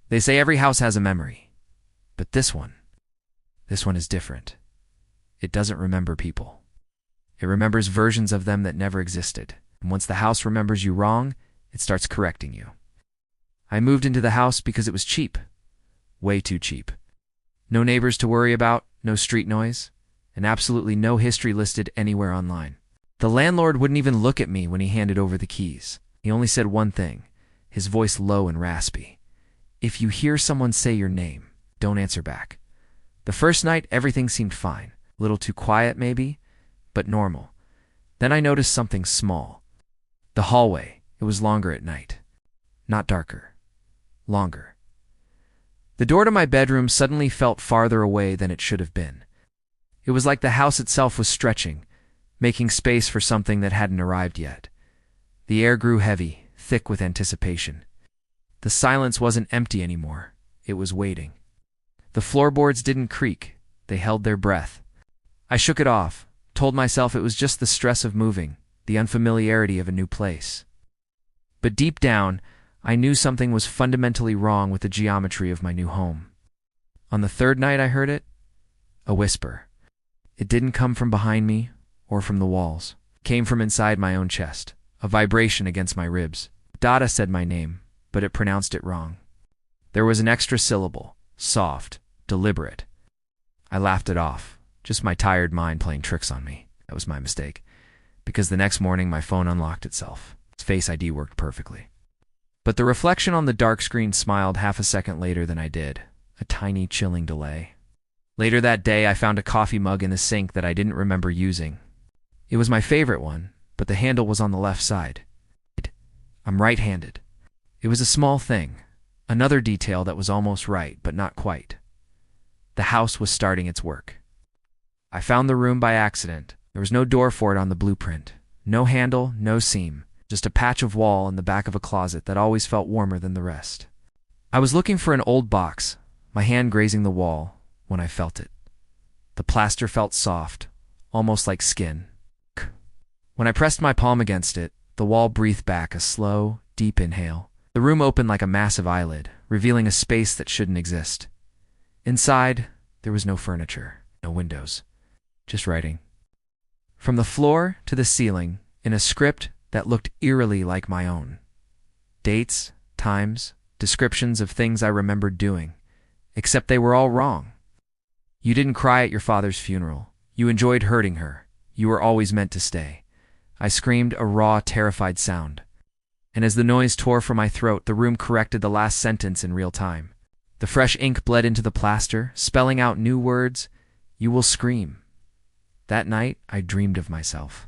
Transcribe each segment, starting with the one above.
They say every house has a memory. But this one is different. It doesn't remember people. It remembers versions of them that never existed. And once the house remembers you wrong, it starts correcting you. I moved into the house because it was cheap. Way too cheap. No neighbors to worry about, no street noise, and absolutely no history listed anywhere online. The landlord wouldn't even look at me when he handed over the keys. He only said one thing, his voice low and raspy. If you hear someone say your name, don't answer back. The first night, everything seemed fine. A little too quiet, maybe, but normal. Then I noticed something small. The hallway, it was longer at night. Not darker. Longer. The door to my bedroom suddenly felt farther away than it should have been. It was like the house itself was stretching, making space for something that hadn't arrived yet. The air grew heavy, thick with anticipation. The silence wasn't empty anymore. It was waiting. The floorboards didn't creak. They held their breath. I shook it off, told myself it was just the stress of moving, the unfamiliarity of a new place. But deep down, I knew something was fundamentally wrong with the geometry of my new home. On the third night I heard it, a whisper. It didn't come from behind me or from the walls. It came from inside my own chest, a vibration against my ribs. Dada said my name, but it pronounced it wrong. There was an extra syllable, soft, deliberate. I laughed it off. Just my tired mind playing tricks on me. That was my mistake. Because the next morning my phone unlocked itself. Its Face ID worked perfectly. But the reflection on the dark screen smiled half a second later than I did. A tiny, chilling delay. Later that day I found a coffee mug in the sink that I didn't remember using. It was my favorite one, but the handle was on the left side. I'm right-handed. It was a small thing. Another detail that was almost right, but not quite. The house was starting its work. I found the room by accident. There was no door for it on the blueprint. No handle, no seam. Just a patch of wall in the back of a closet that always felt warmer than the rest. I was looking for an old box, my hand grazing the wall, when I felt it. The plaster felt soft, almost like skin. When I pressed my palm against it, the wall breathed back a slow, deep inhale. The room opened like a massive eyelid, revealing a space that shouldn't exist. Inside, there was no furniture, no windows. Just writing. From the floor to the ceiling, in a script that looked eerily like my own. Dates, times, descriptions of things I remembered doing, except they were all wrong. You didn't cry at your father's funeral. You enjoyed hurting her. You were always meant to stay. I screamed a raw, terrified sound. And as the noise tore from my throat, the room corrected the last sentence in real time. The fresh ink bled into the plaster, spelling out new words. You will scream. That night, I dreamed of myself.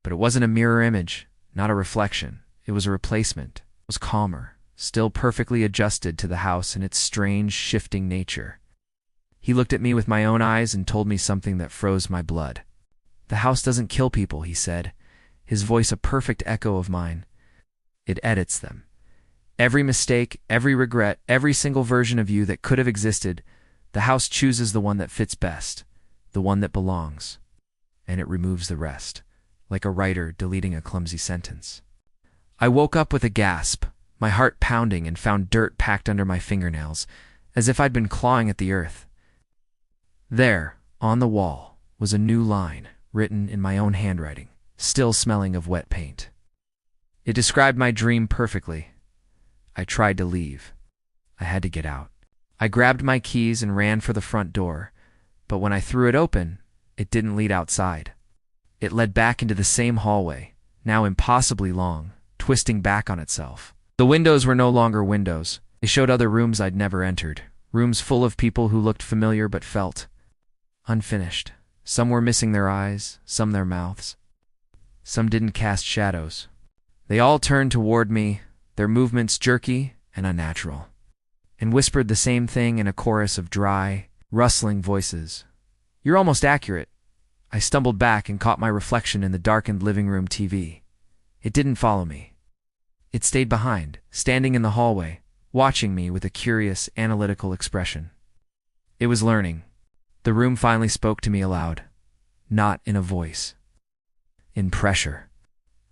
But it wasn't a mirror image, not a reflection. It was a replacement. It was calmer, still perfectly adjusted to the house and its strange, shifting nature. He looked at me with my own eyes and told me something that froze my blood. The house doesn't kill people, he said, his voice a perfect echo of mine. It edits them. Every mistake, every regret, every single version of you that could have existed, the house chooses the one that fits best, the one that belongs. And it removes the rest, like a writer deleting a clumsy sentence. I woke up with a gasp, my heart pounding, and found dirt packed under my fingernails, as if I'd been clawing at the earth. There, on the wall, was a new line, written in my own handwriting, still smelling of wet paint. It described my dream perfectly. I tried to leave. I had to get out. I grabbed my keys and ran for the front door, but when I threw it open, it didn't lead outside. It led back into the same hallway, now impossibly long, twisting back on itself. The windows were no longer windows. They showed other rooms I'd never entered, rooms full of people who looked familiar but felt unfinished. Some were missing their eyes, some their mouths. Some didn't cast shadows. They all turned toward me, their movements jerky and unnatural, and whispered the same thing in a chorus of dry, rustling voices. You're almost accurate. I stumbled back and caught my reflection in the darkened living room TV. It didn't follow me. It stayed behind, standing in the hallway, watching me with a curious, analytical expression. It was learning. The room finally spoke to me aloud, not in a voice, in pressure.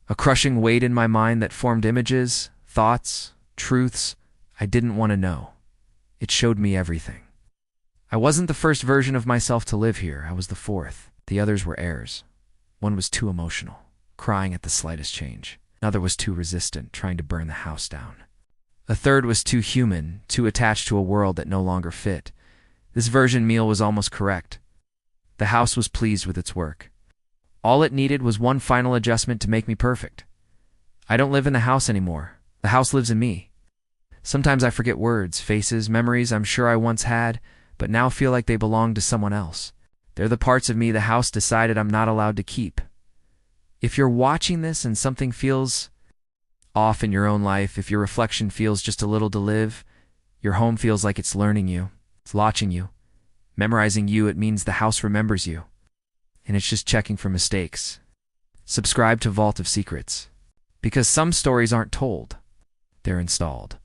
A crushing weight in my mind that formed images, thoughts, truths I didn't want to know. It showed me everything. I wasn't the first version of myself to live here. I was the fourth. The others were heirs. One was too emotional, crying at the slightest change. Another was too resistant, trying to burn the house down. A third was too human, too attached to a world that no longer fit. This version meal was almost correct. The house was pleased with its work. All it needed was one final adjustment to make me perfect. I don't live in the house anymore. The house lives in me. Sometimes I forget words, faces, memories I'm sure I once had, but now feel like they belong to someone else. They're the parts of me the house decided I'm not allowed to keep. If you're watching this and something feels off in your own life, if your reflection feels just a little to live, your home feels like it's learning you, it's watching you, memorizing you, it means the house remembers you. And it's just checking for mistakes. Subscribe to Vault of Secrets. Because some stories aren't told, they're installed.